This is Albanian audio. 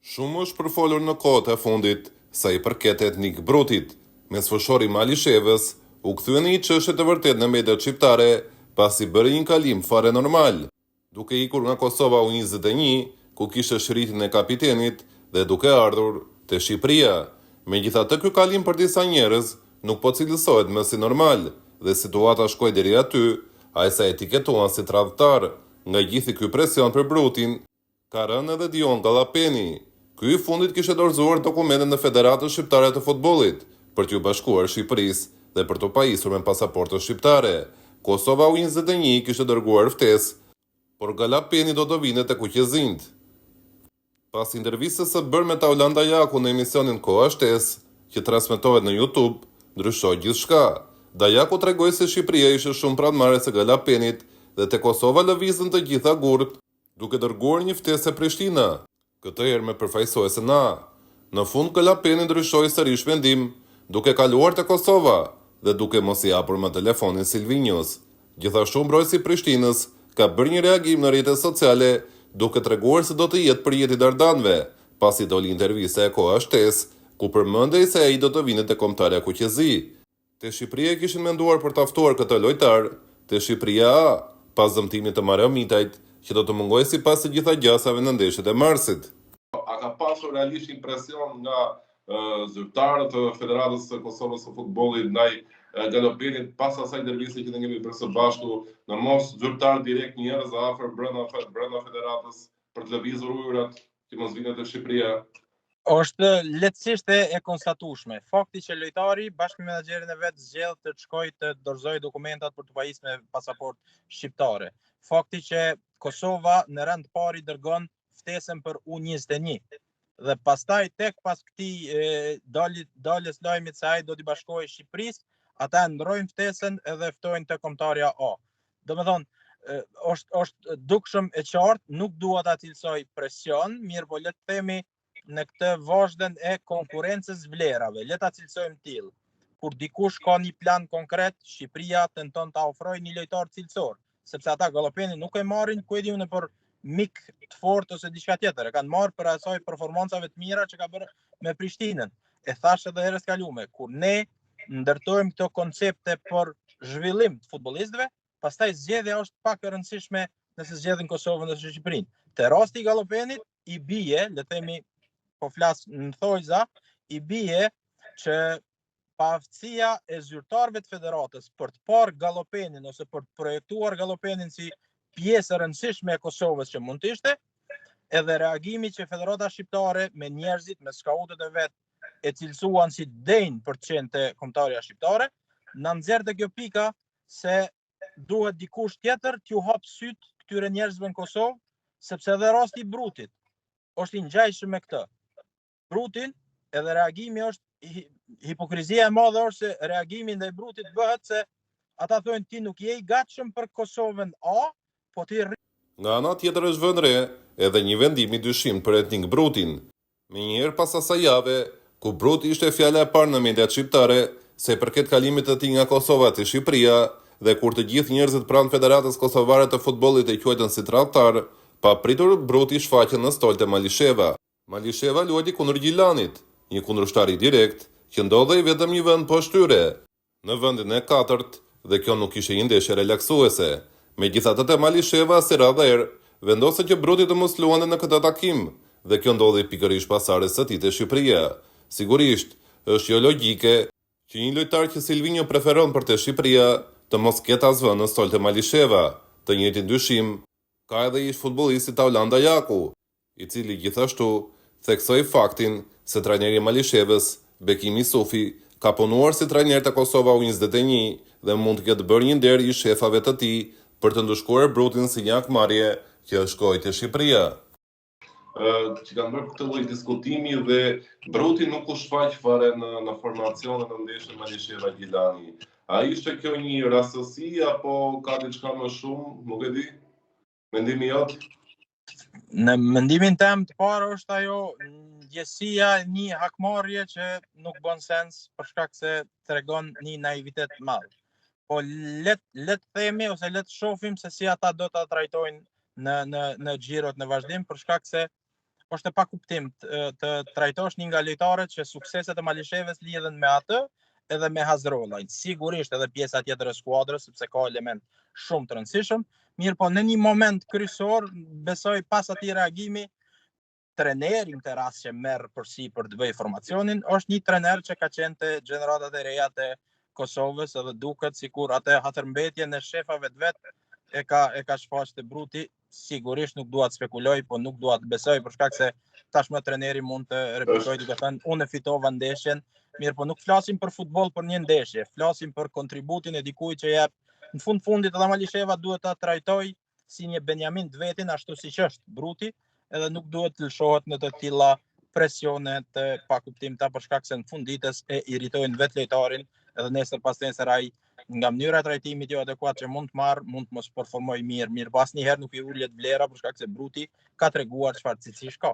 Shumë është përfolur në kohët e fundit sa i përket Etnik Brutit, me sfëshori Malishevës u kthye në një çështje të vërtetë në mediat shqiptare pasi bëri një kalim fare normal, duke ikur nga Kosova U21, ku kishte shëritin e kapitenit dhe duke ardhur te Shqipëria. Megjithatë, ky kalim për disa njerëz nuk po cilësohet më si normal dhe situata shkoi deri aty, ai sa etiketuan si tradhtar. Nga gjithi ky presion për Brutin, ka rënë edhe Dion Gallapeni. Ky i fundit kishte dorëzuar dokumentet në Federatën Shqiptare të Futbollit për t'ju bashkuar Shqipërisë dhe për t'u pajisur me pasaportën shqiptare. Kosova U21 kishte dërguar ftesë, por Gallapeni do të vinte tek Kuqezind. Pas intervistës së bërë me Taulan Dajaku në emisionin Koha Shtesë, që transmetohet në YouTube, ndryshoi gjithçka. Dajaku tregoi se Shqipëria ishte shumë pranëmare se Gallapenit dhe te Kosova lëvizën të gjitha gurët, duke dërguar një ftesë e Prishtina, këtë herë me përfaqësuesen A. Në fund Gallapeni ndryshoi sërish vendim, duke kaluar te Kosova dhe duke mos i hapur më telefonin Silvinios. Gjithashtu mbrojtësi i Prishtinës ka bërë një reagim në rrjetet sociale, duke treguar se do të jetë përjet i Dardanëve, pasi doli intervista e Koha Shtesë, ku përmendej se ai do të vinte te kombëtarja Kuqezi. Te Shqipëria kishin menduar për ta ftuar këtë lojtar, te Shqipëria A, pas dëmtimit të Mariomitajt, që do të mungoj sipas të gjitha gjasave në ndeshjet e marsit. A ka pasur realisht impresion nga zyrtarët e Federatës së Kosovës së Futbollit ndaj Gallopenit pas asaj interviste që ne kemi bërë së bashku, në mos zyrtar direkt njerëz afër brenda federatës për të lëvizur ujërat që mos vinë te Shqipëria? Është lehtësisht e konstatueshme. Fakti që lojtari bashkë me menaxherin e vet zgjedh të shkojë të dorëzojë dokumentat për të pajisur me pasaportë shqiptare. Fakti që Kosova në rend të parë dërgon ftesën për U21 dhe pastaj tek pas këtij daljes lajmit se ai do t'i bashkohej Shqipërisë, ata ndrojnë ftesën edhe ftojnë te kombëtarja A. Domethënë, është dukshëm e qartë, nuk dua ta cilësoj presion, mirë po le të themi në këtë vazhdën e konkurrencës vlerave. Le ta cilësojmë tillë. Kur dikush ka një plan konkret, Shqipëria tenton ta ofrojë një lojtar cilësor, sepse ata Gallopeni nuk e marrin ku e diun për mik të fortë ose diçka tjetër. E kanë marrë për asaj performancave të mira që ka bërë me Prishtinën. E thash edhe herës kalume, kur ne ndërtojmë këto koncepte për zhvillim të futbollistëve, pastaj zgjedhja është pak e rëndësishme nëse zgjedhin Kosovën ose Shqipërinë. Te rasti i Gallopenit i bie, le të themi, po flas në thojza, i bie që paaftësia e zyrtarëve të federatës për të parë Gallopenin ose për të projektuar Gallopenin si pjesë e rëndësishme e Kosovës që mund të ishte, edhe reagimi që Federata Shqiptare me njerëzit, me skautët e vet e cilësuan si denjë për të qenë te kombëtarja shqiptare, na nxjerr te kjo pika se duhet dikush tjetër t'ju hap syt këtyre njerëzve në Kosovë, sepse edhe rasti i Brutit është i ngjajshëm me këtë. Brutin edhe reagimi është hipokrizia e madhe është se reagimi ndaj Brutit bëhet se ata thonë ti nuk je i gatshëm për Kosovën A, po ti Nga ana tjetër është vënë re edhe një vendim i dyshim për Etnik Brutin. Menjëherë pas asaj jave, ku Bruti ishte fjala e parë në mediat shqiptare se i përket kalimit të tij nga Kosova te Shqipëria dhe kur të gjithë njerëzit pranë Federatës Kosovare të Futbollit e quajtën si tradhtar, pa pritur Bruti shfaqen në stol te Malisheva. Malisheva luajti kundër Gjilanit, një kundërshtar i direkt që ndodhej vetëm një vend poshtë tyre, në vendin e katërt, dhe kjo nuk ishte një ndeshje relaksuese. Megjithatë te Malisheva si radhëherë vendosë që Bruti të mos luante në këtë takim, dhe kjo ndodhi pikërisht pas arës së tij te Shqipëria. Sigurisht, është jo logjike që një lojtar që Silvinio preferon për te Shqipëria të mos ketë asvën në stol te Malisheva. Të njëjtin dyshim ka edhe ish futbollisti Taulan Dajaku, i cili gjithashtu theksoi faktin se trajneri i Malishevës, Bekim Isufi, ka punuar si trajner te Kosova U21 dhe mund të ketë bërë një nder i shefave të tij për të ndëshkuar Brutin si një akmarrje që shkoi te Shqipëria. Që kanë bërë këtë lloj diskutimi dhe Bruti nuk u shfaq fare në formacionin në ndeshjen Malisheva Gjilani. A ishte kjo një rastësi apo ka diçka më shumë, nuk e di? Mendimi jot? Në mendimin tim të parë është ajo ndjesia e një hakmarrje që nuk bën sens për shkak se tregon një naivitet të madh. Po let themi ose let shohim se si ata do ta trajtojnë në xhirot në vazhdim, për shkak se është e pakuptim të trajtosh një nga lojtarët që sukseset e Malisheves lidhen me atë edhe me Hazrollajn. Sigurisht edhe pjesa tjetër e skuadrës, sepse ka element shumë të rëndësishëm, mirë po në një moment kryesor, besoj pas atij reagimi, treneri në këtë rast që merr për të bëjë formacionin, është një trener që ka qenë te gjeneratat e reja të Kosovës edhe duket sikur atë hatërmbetjen e shefave të vet e ka shfaq te Bruti. Sigurisht nuk dua të spekuloj, po nuk dua të besoj për shkak se tashmë treneri mund të replikojë duke thënë unë e fitova ndeshjen, mirë po nuk flasim për futboll për një ndeshje, flasim për kontributin e dikujt që jep. Në fundit edhe Malisheva duhet ta trajtoj si një Benjamin të vetin ashtu siç është Bruti, edhe nuk duhet të lëshohet në të tilla presione të pakuptimta për shkak se në fund ditës e irritojnë vetë lojtarin, edhe nesër pas nesër ai nga mënyra e trajtimit jo adekuat që mund të marr, mund të mos performoj mirë, pas njëherë nuk i ulet vlera për shkak se Bruti ka treguar çfarë cilësish ka.